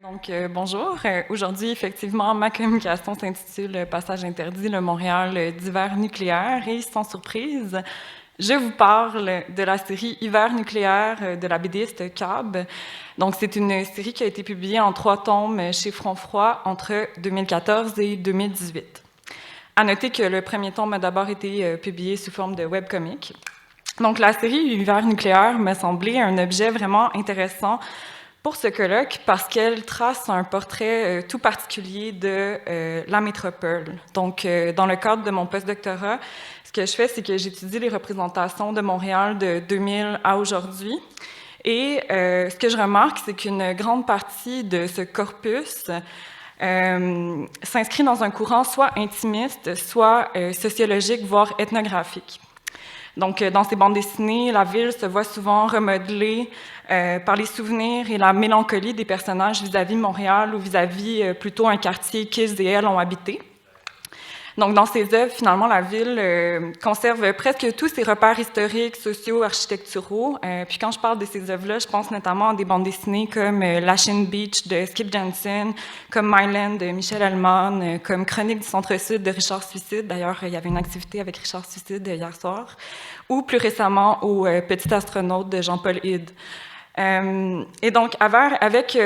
Bonjour. Aujourd'hui, effectivement, ma communication s'intitule Passage interdit, le Montréal d'hiver nucléaire. Et sans surprise, je vous parle de la série Hiver nucléaire de la BDiste CAB. Donc, c'est une série qui a été publiée en 3 tomes chez Front Froid entre 2014 et 2018. À noter que le premier tome a d'abord été publié sous forme de webcomic. Donc, la série Hiver nucléaire m'a semblé un objet vraiment intéressant pour ce colloque, parce qu'elle trace un portrait tout particulier de la métropole. Donc, dans le cadre de mon postdoctorat, ce que je fais, c'est que j'étudie les représentations de Montréal de 2000 à aujourd'hui. Et ce que je remarque, c'est qu'une grande partie de ce corpus s'inscrit dans un courant soit intimiste, soit sociologique, voire ethnographique. Donc, dans ces bandes dessinées, la ville se voit souvent remodelée par les souvenirs et la mélancolie des personnages vis-à-vis Montréal ou vis-à-vis plutôt un quartier qu'ils et elles ont habité. Donc, dans ces œuvres, finalement, la ville conserve presque tous ses repères historiques, sociaux, architecturaux. Puis quand je parle de ces œuvres-là, je pense notamment à des bandes dessinées comme Lachine Beach de Skip Jensen, comme Myland de Michel Hellman, comme Chronique du Centre-Sud de Richard Suicide. D'ailleurs, il y avait une activité avec Richard Suicide hier soir. Ou plus récemment, au Petit astronaute de Jean-Paul Hyde. Et donc, avec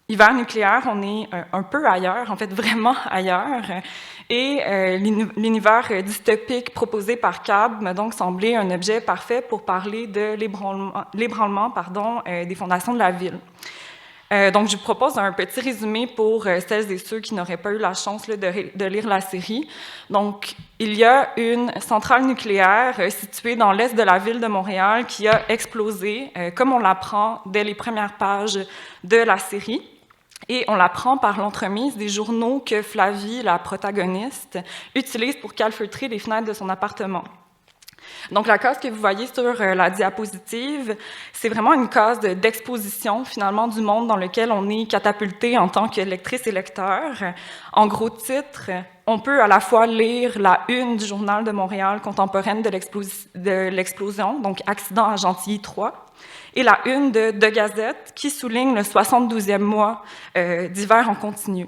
Hiver nucléaire, on est un peu ailleurs, en fait vraiment ailleurs. Et l'univers dystopique proposé par CAB m'a donc semblé un objet parfait pour parler de l'ébranlement des fondations de la ville. Donc, je vous propose un petit résumé pour celles et ceux qui n'auraient pas eu la chance de lire la série. Donc, il y a une centrale nucléaire située dans l'est de la ville de Montréal qui a explosé, comme on l'apprend dès les premières pages de la série. Et on l'apprend par l'entremise des journaux que Flavie, la protagoniste, utilise pour calfeutrer les fenêtres de son appartement. Donc, la case que vous voyez sur la diapositive, c'est vraiment une case d'exposition, finalement, du monde dans lequel on est catapulté en tant que lectrice et lecteur. En gros titre, on peut à la fois lire la une du Journal de Montréal contemporaine de l'explosion, donc Accident à Gentilly 3, et la une de Gazette, qui souligne le 72e mois d'hiver en continu.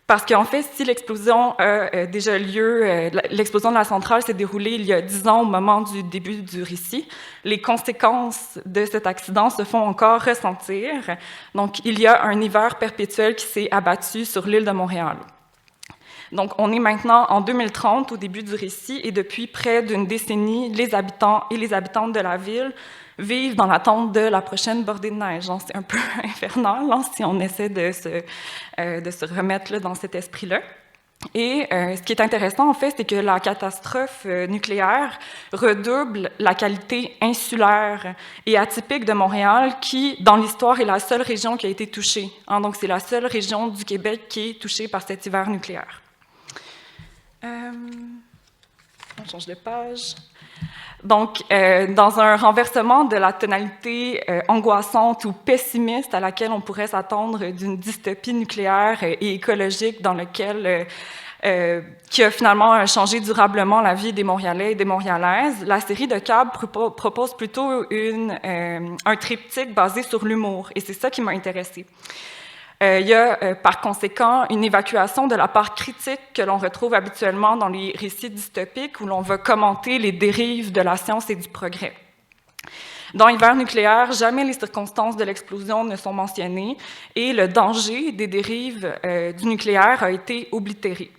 Parce qu'en fait, si l'explosion a déjà lieu, l'explosion de la centrale s'est déroulée il y a 10 ans au moment du début du récit, les conséquences de cet accident se font encore ressentir. Donc, il y a un hiver perpétuel qui s'est abattu sur l'île de Montréal. Donc, on est maintenant en 2030, au début du récit, et depuis près d'une décennie, les habitants et les habitantes de la ville vivent dans l'attente de la prochaine bordée de neige. C'est un peu infernal si on essaie de se remettre dans cet esprit-là. Et ce qui est intéressant, en fait, c'est que la catastrophe nucléaire redouble la qualité insulaire et atypique de Montréal, qui, dans l'histoire, est la seule région qui a été touchée. Donc, c'est la seule région du Québec qui est touchée par cet hiver nucléaire. On change de page. Donc, dans un renversement de la tonalité angoissante ou pessimiste à laquelle on pourrait s'attendre d'une dystopie nucléaire et écologique dans lequel qui a finalement changé durablement la vie des Montréalais et des Montréalaises, la série de CAB propose plutôt un triptyque basé sur l'humour, et c'est ça qui m'a intéressée. Il y a par conséquent une évacuation de la part critique que l'on retrouve habituellement dans les récits dystopiques où l'on va commenter les dérives de la science et du progrès. Dans Hiver nucléaire, jamais les circonstances de l'explosion ne sont mentionnées et le danger des dérives du nucléaire a été oblitéré.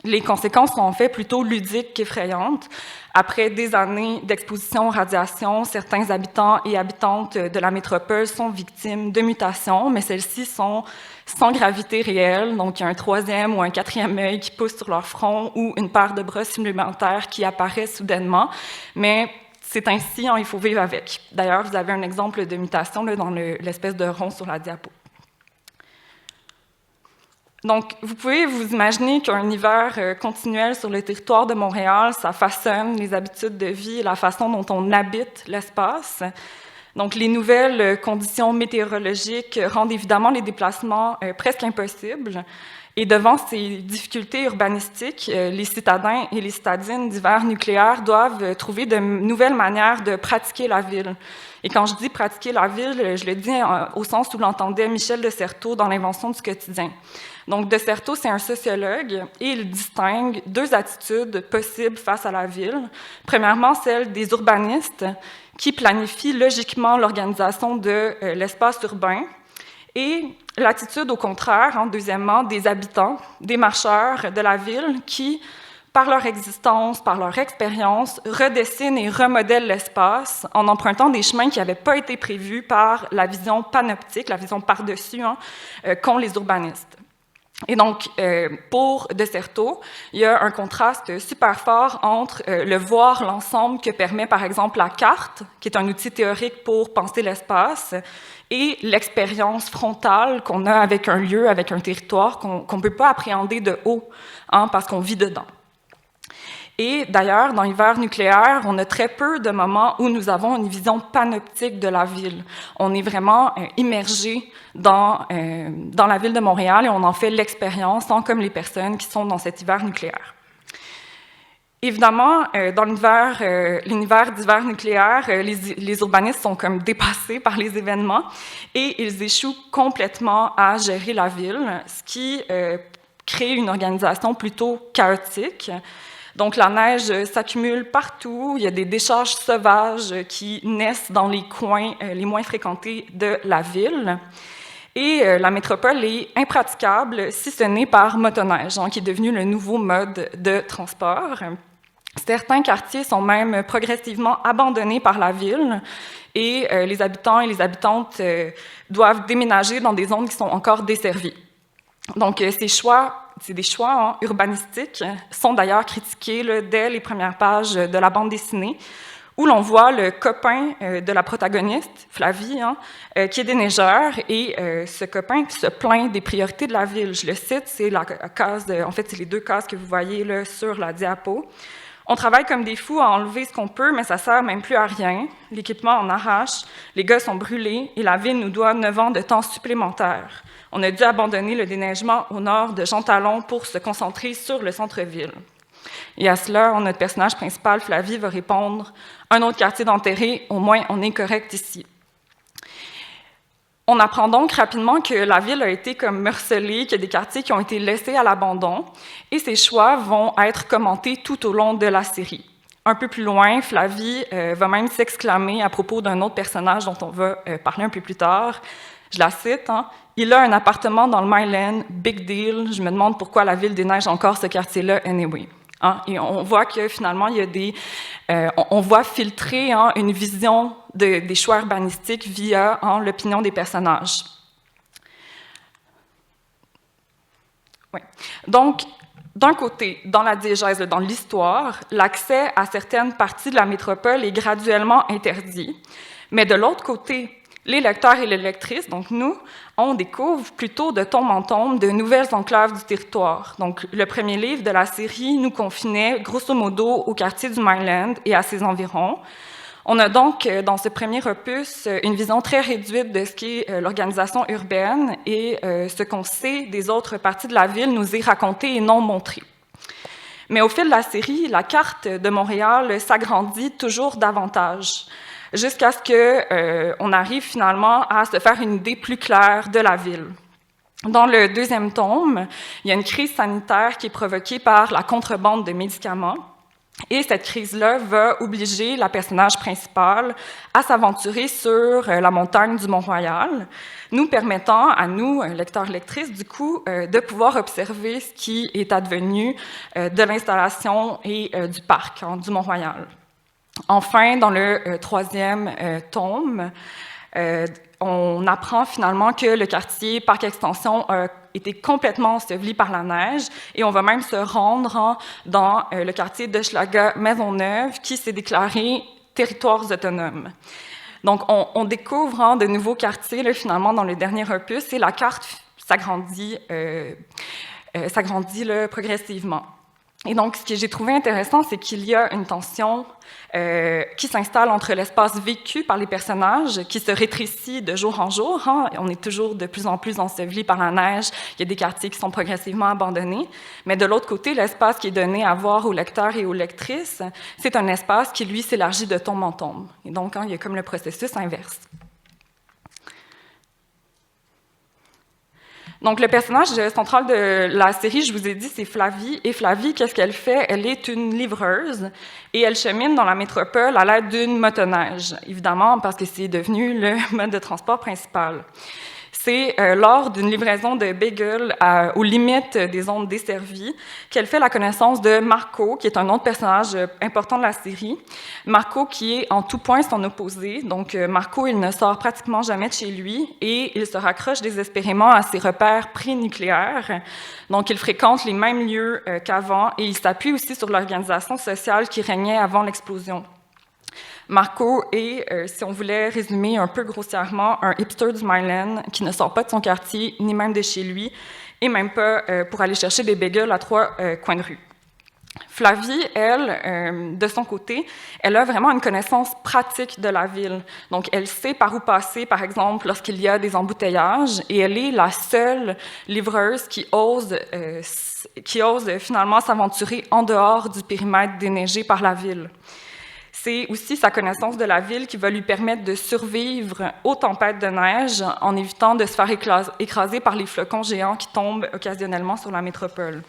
Les conséquences sont en fait plutôt ludiques qu'effrayantes. Après des années d'exposition aux radiations, certains habitants et habitantes de la métropole sont victimes de mutations, mais celles-ci sont sans gravité réelle. Donc, il y a un 3e ou un 4e œil qui pousse sur leur front ou une paire de bras supplémentaires qui apparaît soudainement. Mais c'est ainsi, il faut vivre avec. D'ailleurs, vous avez un exemple de mutation dans l'espèce de rond sur la diapo. Donc, vous pouvez vous imaginer qu'un hiver continuel sur le territoire de Montréal, ça façonne les habitudes de vie et la façon dont on habite l'espace. Donc, les nouvelles conditions météorologiques rendent évidemment les déplacements presque impossibles. Et devant ces difficultés urbanistiques, les citadins et les citadines d'hiver nucléaire doivent trouver de nouvelles manières de pratiquer la ville. Et quand je dis pratiquer la ville, je le dis au sens où l'entendait Michel de Certeau dans l'invention du quotidien. Donc, de Certeau, c'est un sociologue et il distingue deux attitudes possibles face à la ville. Premièrement, celle des urbanistes qui planifient logiquement l'organisation de l'espace urbain, et l'attitude, au contraire, deuxièmement, des habitants, des marcheurs de la ville qui, par leur existence, par leur expérience, redessinent et remodèlent l'espace en empruntant des chemins qui n'avaient pas été prévus par la vision panoptique, la vision par-dessus, qu'ont les urbanistes. Et donc, pour de Certeau, il y a un contraste super fort entre le voir l'ensemble que permet, par exemple, la carte, qui est un outil théorique pour penser l'espace, et l'expérience frontale qu'on a avec un lieu, avec un territoire, qu'on ne peut pas appréhender de haut, parce qu'on vit dedans. Et d'ailleurs, dans Hiver nucléaire, on a très peu de moments où nous avons une vision panoptique de la ville. On est vraiment immergé dans la ville de Montréal et on en fait l'expérience, comme les personnes qui sont dans cet hiver nucléaire. Évidemment, dans l'univers d'hiver nucléaire, les urbanistes sont comme dépassés par les événements et ils échouent complètement à gérer la ville, ce qui crée une organisation plutôt chaotique. Donc, la neige s'accumule partout, il y a des décharges sauvages qui naissent dans les coins les moins fréquentés de la ville. Et la métropole est impraticable, si ce n'est par motoneige, qui est devenu le nouveau mode de transport. Certains quartiers sont même progressivement abandonnés par la ville et les habitants et les habitantes doivent déménager dans des zones qui sont encore desservies. Donc, c'est des choix urbanistiques, sont d'ailleurs critiqués dès les premières pages de la bande dessinée, où l'on voit le copain de la protagoniste, Flavie, qui est déneigeur, et ce copain se plaint des priorités de la ville. Je le cite, c'est c'est les deux cases que vous voyez là, sur la diapo. On travaille comme des fous à enlever ce qu'on peut, mais ça sert même plus à rien. L'équipement en arrache, les gars sont brûlés, et la ville nous doit 9 ans de temps supplémentaire. On a dû abandonner le déneigement au nord de Jean Talon pour se concentrer sur le centre-ville. Et à cela, notre personnage principal, Flavie, va répondre « Un autre quartier d'enterré, au moins on est correct ici ». On apprend donc rapidement que la ville a été comme morcelée, qu'il y a des quartiers qui ont été laissés à l'abandon, et ces choix vont être commentés tout au long de la série. Un peu plus loin, Flavie va même s'exclamer à propos d'un autre personnage dont on va parler un peu plus tard. Je la cite, « Il a un appartement dans le Myland, big deal, je me demande pourquoi la ville déneige encore ce quartier-là anyway ». Et on voit que finalement, il y a on voit filtrer une vision des choix urbanistiques via l'opinion des personnages. Ouais. Donc, d'un côté, dans la diégèse, dans l'histoire, l'accès à certaines parties de la métropole est graduellement interdit, mais de l'autre côté, les lecteurs et les lectrices, donc nous, on découvre plutôt de tombe en tombe de nouvelles enclaves du territoire. Donc, le premier livre de la série nous confinait grosso modo au quartier du Myland et à ses environs. On a donc, dans ce premier opus, une vision très réduite de ce qu'est l'organisation urbaine et ce qu'on sait des autres parties de la ville nous est raconté et non montré. Mais au fil de la série, la carte de Montréal s'agrandit toujours davantage, jusqu'à ce qu'on arrive finalement à se faire une idée plus claire de la ville. Dans le deuxième tome, il y a une crise sanitaire qui est provoquée par la contrebande de médicaments, et cette crise-là va obliger la personnage principale à s'aventurer sur la montagne du Mont-Royal, nous permettant à nous, lecteurs-lectrices, du coup, de pouvoir observer ce qui est advenu de l'installation et du parc du Mont-Royal. Enfin, dans le troisième tome, on apprend finalement que le quartier Parc Extension a été complètement enseveli par la neige et on va même se rendre dans le quartier d'Hochelaga-Maisonneuve qui s'est déclaré territoires autonomes. Donc, on découvre de nouveaux quartiers finalement dans le dernier opus et la carte s'agrandit progressivement. Et donc, ce que j'ai trouvé intéressant, c'est qu'il y a une tension qui s'installe entre l'espace vécu par les personnages, qui se rétrécit de jour en jour. Hein. On est toujours de plus en plus ensevelis par la neige. Il y a des quartiers qui sont progressivement abandonnés. Mais de l'autre côté, l'espace qui est donné à voir aux lecteurs et aux lectrices, c'est un espace qui, lui, s'élargit de tombe en tombe. Et donc, hein, il y a comme le processus inverse. Donc, le personnage central de la série, je vous ai dit, c'est Flavie. Et Flavie, qu'est-ce qu'elle fait? Elle est une livreuse et elle chemine dans la métropole à l'aide d'une motoneige, évidemment, parce que c'est devenu le mode de transport principal. C'est lors d'une livraison de bagels aux limites des zones desservies qu'elle fait la connaissance de Marco, qui est un autre personnage important de la série. Marco qui est en tout point son opposé. Donc, Marco, il ne sort pratiquement jamais de chez lui et il se raccroche désespérément à ses repères pré-nucléaires. Donc, il fréquente les mêmes lieux qu'avant et il s'appuie aussi sur l'organisation sociale qui régnait avant l'explosion. Marco est, si on voulait résumer un peu grossièrement, un hipster du Myland qui ne sort pas de son quartier, ni même de chez lui, et même pas pour aller chercher des bagels à 3 coins de rue. Flavie, elle, de son côté, elle a vraiment une connaissance pratique de la ville. Donc, elle sait par où passer, par exemple, lorsqu'il y a des embouteillages, et elle est la seule livreuse qui ose finalement s'aventurer en dehors du périmètre déneigé par la ville. C'est aussi sa connaissance de la ville qui va lui permettre de survivre aux tempêtes de neige en évitant de se faire écraser par les flocons géants qui tombent occasionnellement sur la métropole.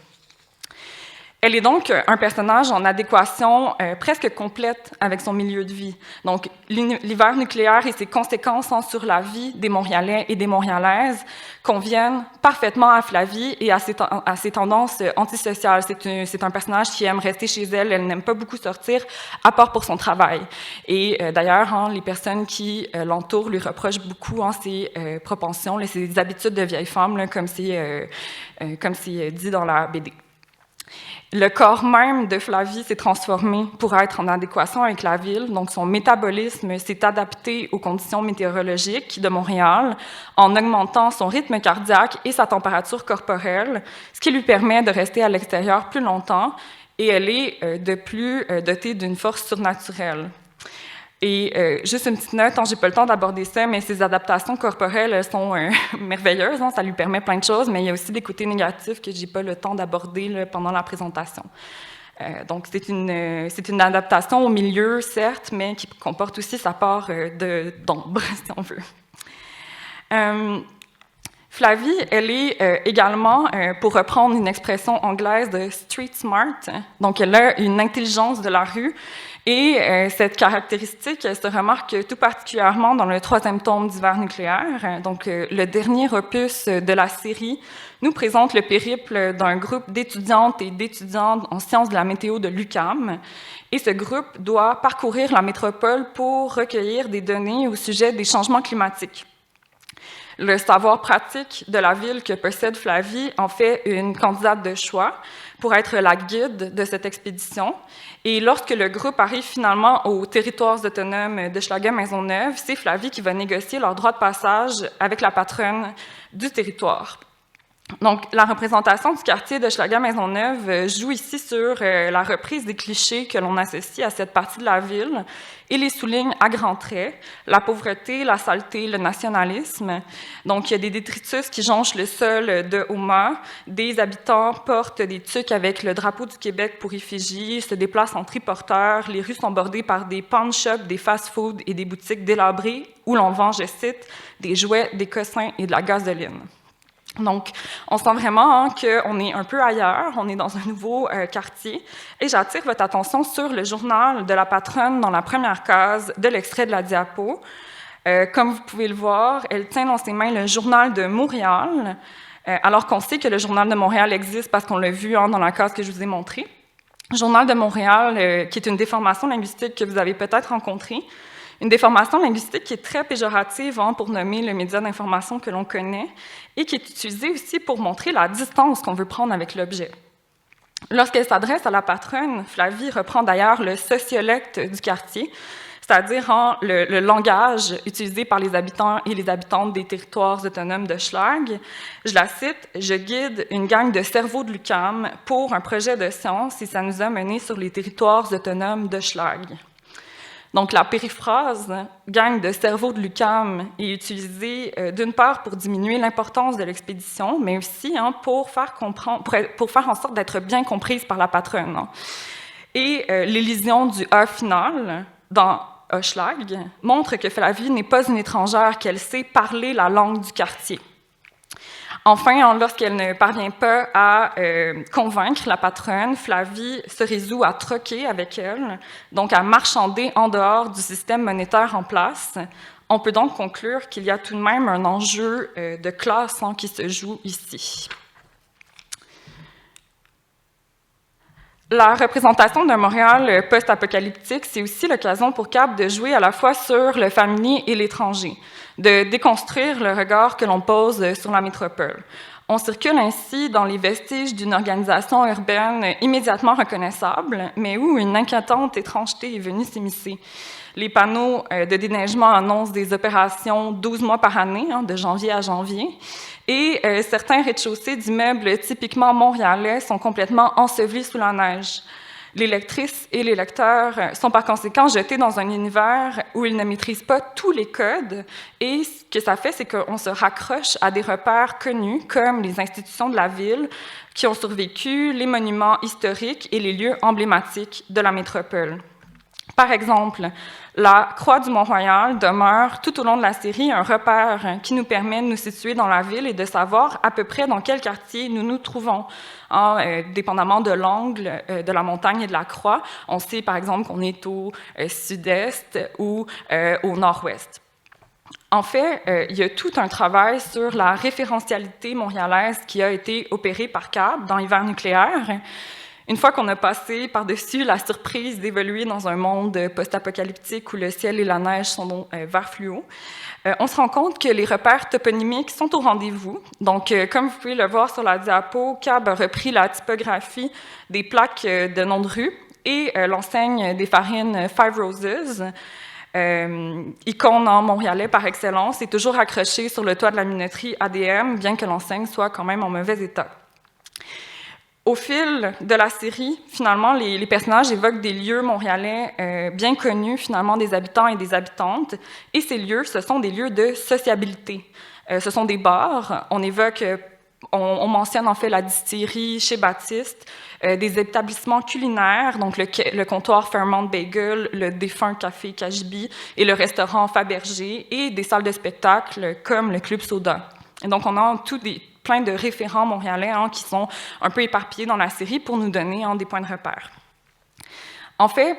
Elle est donc un personnage en adéquation presque complète avec son milieu de vie. Donc, l'hiver nucléaire et ses conséquences sur la vie des Montréalais et des Montréalaises conviennent parfaitement à Flavie et à ses tendances antisociales. C'est un personnage qui aime rester chez elle. Elle n'aime pas beaucoup sortir, à part pour son travail. Et d'ailleurs, hein, les personnes qui l'entourent lui reprochent beaucoup ses propensions, ses habitudes de vieille femme, là, comme c'est dit dans la BD. Le corps même de Flavie s'est transformé pour être en adéquation avec la ville, donc son métabolisme s'est adapté aux conditions météorologiques de Montréal en augmentant son rythme cardiaque et sa température corporelle, ce qui lui permet de rester à l'extérieur plus longtemps, et elle est de plus dotée d'une force surnaturelle. Et juste une petite note, j'ai pas le temps d'aborder ça, mais ces adaptations corporelles sont merveilleuses, ça lui permet plein de choses, mais il y a aussi des côtés négatifs que j'ai pas le temps d'aborder pendant la présentation. Donc c'est une adaptation au milieu, certes, mais qui comporte aussi sa part d'ombre, si on veut. Flavie, elle est également, pour reprendre une expression anglaise de street smart, donc elle a une intelligence de la rue, et cette caractéristique se remarque tout particulièrement dans le 3e tome d'Hiver nucléaire. Donc, le dernier opus de la série nous présente le périple d'un groupe d'étudiantes et d'étudiants en sciences de la météo de l'UQAM. Et ce groupe doit parcourir la métropole pour recueillir des données au sujet des changements climatiques. Le savoir pratique de la ville que possède Flavie en fait une candidate de choix pour être la guide de cette expédition. Et lorsque le groupe arrive finalement aux territoires autonomes de Hochelaga-Maisonneuve, c'est Flavie qui va négocier leur droit de passage avec la patronne du territoire. Donc, la représentation du quartier de Hochelaga-Maisonneuve joue ici sur la reprise des clichés que l'on associe à cette partie de la ville et les souligne à grands traits, la pauvreté, la saleté, le nationalisme. Donc, il y a des détritus qui jonchent le sol de Houma, des habitants portent des tuques avec le drapeau du Québec pour effigie, se déplacent en triporteurs, les rues sont bordées par des pawn shops, des fast-foods et des boutiques délabrées où l'on vend, je cite, des jouets, des cossins et de la gasoline. Donc, on sent vraiment qu'on est un peu ailleurs, on est dans un nouveau quartier. Et j'attire votre attention sur le journal de la patronne dans la première case de l'extrait de la diapo. Comme vous pouvez le voir, elle tient dans ses mains le journal de Montréal, alors qu'on sait que le journal de Montréal existe parce qu'on l'a vu dans la case que je vous ai montrée. Journal de Montréal, qui est une déformation linguistique que vous avez peut-être rencontrée. Une déformation linguistique qui est très péjorative pour nommer le média d'information que l'on connaît et qui est utilisée aussi pour montrer la distance qu'on veut prendre avec l'objet. Lorsqu'elle s'adresse à la patronne, Flavie reprend d'ailleurs le sociolecte du quartier, c'est-à-dire le langage utilisé par les habitants et les habitantes des territoires autonomes de Schlag. Je la cite, « Je guide une gang de cerveaux de l'UQAM pour un projet de science et ça nous a menés sur les territoires autonomes de Schlag. » Donc, la périphrase « gang de cerveaux de l'UQAM » est utilisée d'une part pour diminuer l'importance de l'expédition, mais aussi pour faire en sorte d'être bien comprise par la patronne. Et l'élision du « A » final dans Schlag montre que Flavie n'est pas une étrangère, qu'elle sait parler la langue du quartier. Enfin, lorsqu'elle ne parvient pas à convaincre la patronne, Flavie se résout à troquer avec elle, donc à marchander en dehors du système monétaire en place. On peut donc conclure qu'il y a tout de même un enjeu de classe qui se joue ici. La représentation d'un Montréal post-apocalyptique, c'est aussi l'occasion pour Cab de jouer à la fois sur le familier et l'étranger, de déconstruire le regard que l'on pose sur la métropole. On circule ainsi dans les vestiges d'une organisation urbaine immédiatement reconnaissable, mais où une inquiétante étrangeté est venue s'immiscer. Les panneaux de déneigement annoncent des opérations 12 mois par année, de janvier à janvier, et certains rez-de-chaussée d'immeubles typiquement montréalais sont complètement ensevelis sous la neige. Les lectrices et les lecteurs sont par conséquent jetés dans un univers où ils ne maîtrisent pas tous les codes, et ce que ça fait, c'est qu'on se raccroche à des repères connus, comme les institutions de la ville qui ont survécu, les monuments historiques et les lieux emblématiques de la métropole. Par exemple, la Croix du Mont-Royal demeure tout au long de la série un repère qui nous permet de nous situer dans la ville et de savoir à peu près dans quel quartier nous nous trouvons, dépendamment de l'angle de la montagne et de la croix. On sait par exemple qu'on est au sud-est ou au nord-ouest. En fait, il y a tout un travail sur la référentialité montréalaise qui a été opéré par Cab dans Hiver nucléaire. Une fois qu'on a passé par-dessus la surprise d'évoluer dans un monde post-apocalyptique où le ciel et la neige sont vert fluo, on se rend compte que les repères toponymiques sont au rendez-vous. Donc, comme vous pouvez le voir sur la diapo, Cab a repris la typographie des plaques de noms de rue et l'enseigne des farines Five Roses, icône en montréalais par excellence, est toujours accrochée sur le toit de la minoterie ADM, bien que l'enseigne soit quand même en mauvais état. Au fil de la série, finalement, les personnages évoquent des lieux montréalais bien connus, finalement, des habitants et des habitantes. Et ces lieux, ce sont des lieux de sociabilité. Ce sont des bars. On mentionne en fait la distillerie chez Baptiste, des établissements culinaires, donc le comptoir Fairmont Bagel, le défunt café Kajibi et le restaurant Fabergé, et des salles de spectacle comme le Club Soda. Et donc, on a plein de référents montréalais qui sont un peu éparpillés dans la série pour nous donner des points de repère. En fait,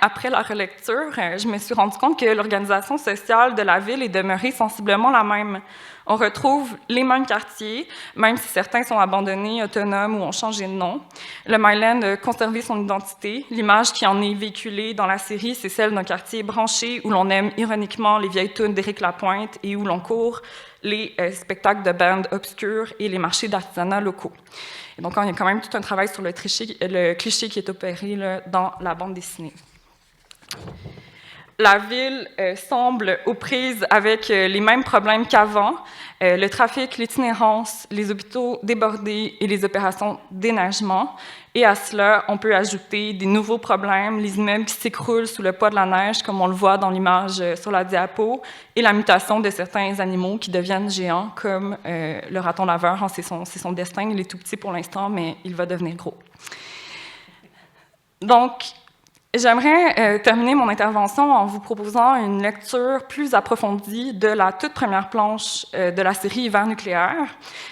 après la relecture, je me suis rendu compte que l'organisation sociale de la ville est demeurée sensiblement la même. On retrouve les mêmes quartiers, même si certains sont abandonnés, autonomes ou ont changé de nom. Le Myland a conservé son identité. L'image qui en est véhiculée dans la série, c'est celle d'un quartier branché où l'on aime ironiquement les vieilles tunes d'Éric Lapointe et où l'on court les spectacles de bandes obscures et les marchés d'artisanat locaux. Et donc, il y a quand même tout un travail sur le cliché qui est opéré là, dans la bande dessinée. La ville semble aux prises avec les mêmes problèmes qu'avant, le trafic, l'itinérance, les hôpitaux débordés et les opérations d'énagement. Et à cela, on peut ajouter des nouveaux problèmes, les immeubles qui s'écroulent sous le poids de la neige, comme on le voit dans l'image sur la diapo, et la mutation de certains animaux qui deviennent géants, comme le raton laveur. C'est son destin, il est tout petit pour l'instant, mais il va devenir gros. Donc, j'aimerais terminer mon intervention en vous proposant une lecture plus approfondie de la toute première planche de la série Hiver nucléaire,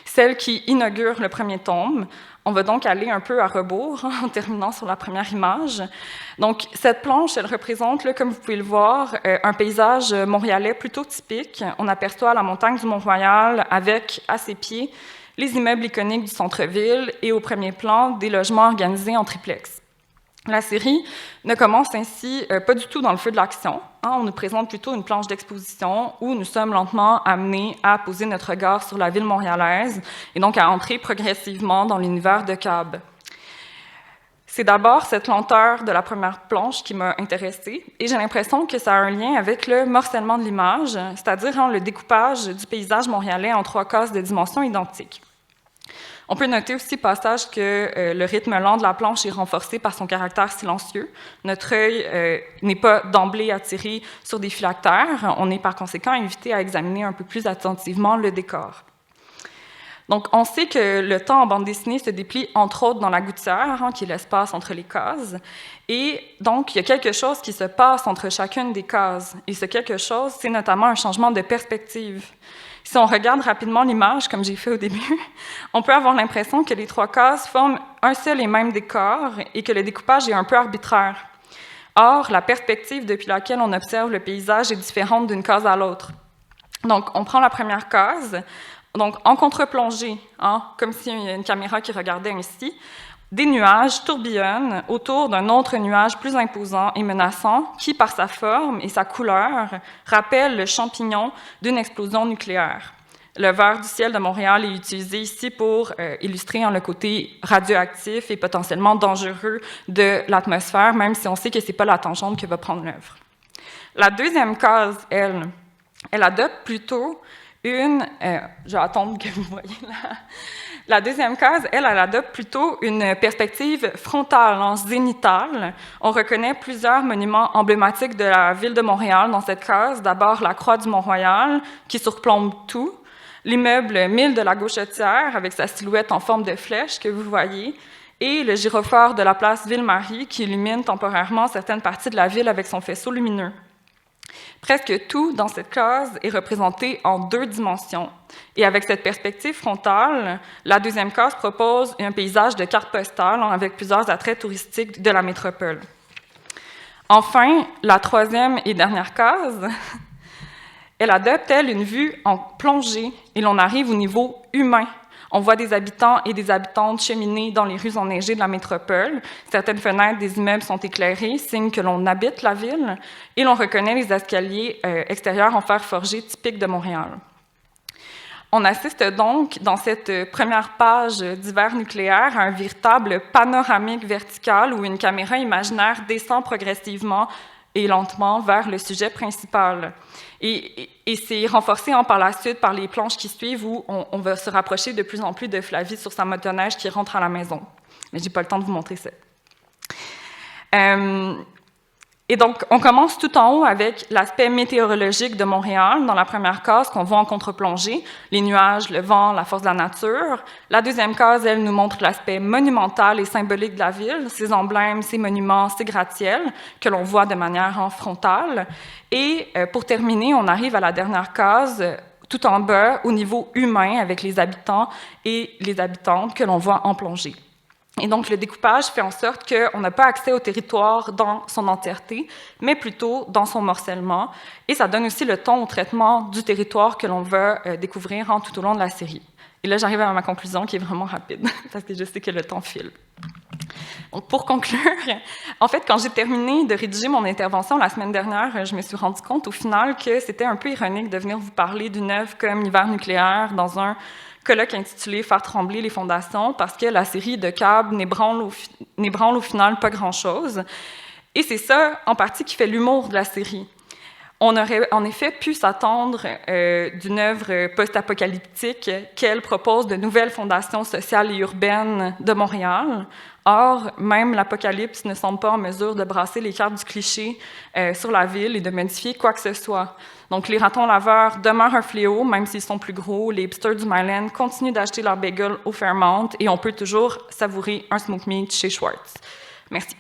celle qui inaugure le premier tome. On va donc aller un peu à rebours en terminant sur la première image. Donc, cette planche, elle représente, là, comme vous pouvez le voir, un paysage montréalais plutôt typique. On aperçoit la montagne du Mont-Royal avec, à ses pieds, les immeubles iconiques du centre-ville et au premier plan, des logements organisés en triplex. La série ne commence ainsi pas du tout dans le feu de l'action. On nous présente plutôt une planche d'exposition où nous sommes lentement amenés à poser notre regard sur la ville montréalaise et donc à entrer progressivement dans l'univers de Cab. C'est d'abord cette lenteur de la première planche qui m'a intéressée, et j'ai l'impression que ça a un lien avec le morcellement de l'image, c'est-à-dire le découpage du paysage montréalais en 3 cases de dimensions identiques. On peut noter aussi, passage, que le rythme lent de la planche est renforcé par son caractère silencieux. Notre œil n'est pas d'emblée attiré sur des phylactères. On est par conséquent invité à examiner un peu plus attentivement le décor. Donc, on sait que le temps en bande dessinée se déplie entre autres dans la gouttière, qui est l'espace entre les cases. Et donc, il y a quelque chose qui se passe entre chacune des cases. Et ce quelque chose, c'est notamment un changement de perspective. Si on regarde rapidement l'image, comme j'ai fait au début, on peut avoir l'impression que les 3 cases forment un seul et même décor et que le découpage est un peu arbitraire. Or, la perspective depuis laquelle on observe le paysage est différente d'une case à l'autre. Donc, on prend la première case, donc en contre-plongée, comme s'il y a une caméra qui regardait ainsi, des nuages tourbillonnent autour d'un autre nuage plus imposant et menaçant qui, par sa forme et sa couleur, rappelle le champignon d'une explosion nucléaire. Le vert du ciel de Montréal est utilisé ici pour illustrer le côté radioactif et potentiellement dangereux de l'atmosphère, même si on sait que ce n'est pas la tangente que va prendre l'œuvre. La deuxième case, elle adopte plutôt une... je vais attendre que vous voyez là. La deuxième case, elle adopte plutôt une perspective frontale, zénitale. On reconnaît plusieurs monuments emblématiques de la ville de Montréal dans cette case. D'abord, la croix du Mont-Royal, qui surplombe tout. L'immeuble 1000 de la Gauchetière, avec sa silhouette en forme de flèche que vous voyez. Et le gyrophare de la place Ville-Marie, qui illumine temporairement certaines parties de la ville avec son faisceau lumineux. Presque tout dans cette case est représenté en 2 dimensions. Et avec cette perspective frontale, la deuxième case propose un paysage de carte postale avec plusieurs attraits touristiques de la métropole. Enfin, la troisième et dernière case, elle adopte, elle, une vue en plongée et l'on arrive au niveau humain. On voit des habitants et des habitantes cheminer dans les rues enneigées de la métropole. Certaines fenêtres des immeubles sont éclairées, signe que l'on habite la ville, et l'on reconnaît les escaliers extérieurs en fer forgé typiques de Montréal. On assiste donc, dans cette première page d'hiver nucléaire, à un véritable panoramique vertical où une caméra imaginaire descend progressivement et lentement vers le sujet principal. Et c'est renforcé par la suite par les planches qui suivent où on va se rapprocher de plus en plus de Flavie sur sa motoneige qui rentre à la maison. Mais je n'ai pas le temps de vous montrer ça. Et donc, on commence tout en haut avec l'aspect météorologique de Montréal, dans la première case qu'on voit en contre-plongée, les nuages, le vent, la force de la nature. La deuxième case, elle nous montre l'aspect monumental et symbolique de la ville, ses emblèmes, ses monuments, ses gratte-ciels, que l'on voit de manière frontale. Et pour terminer, on arrive à la dernière case, tout en bas, au niveau humain, avec les habitants et les habitantes que l'on voit en plongée. Et donc, le découpage fait en sorte qu'on n'a pas accès au territoire dans son entièreté, mais plutôt dans son morcellement. Et ça donne aussi le ton au traitement du territoire que l'on va découvrir tout au long de la série. Et là, j'arrive à ma conclusion qui est vraiment rapide, parce que je sais que le temps file. Donc, pour conclure, en fait, quand j'ai terminé de rédiger mon intervention la semaine dernière, je me suis rendu compte au final que c'était un peu ironique de venir vous parler d'une œuvre comme Hiver nucléaire dans un colloque intitulé « Faire trembler les fondations » parce que la série de Cab n'ébranle au final pas grand-chose. Et c'est ça, en partie, qui fait l'humour de la série. On aurait en effet pu s'attendre d'une œuvre post-apocalyptique qu'elle propose de nouvelles fondations sociales et urbaines de Montréal. Or, même l'apocalypse ne semble pas en mesure de brasser les cartes du cliché sur la ville et de modifier quoi que ce soit. Donc, les ratons laveurs demeurent un fléau, même s'ils sont plus gros. Les hipsters du Myland continuent d'acheter leurs bagels au Fairmount et on peut toujours savourer un smoked meat chez Schwartz. Merci.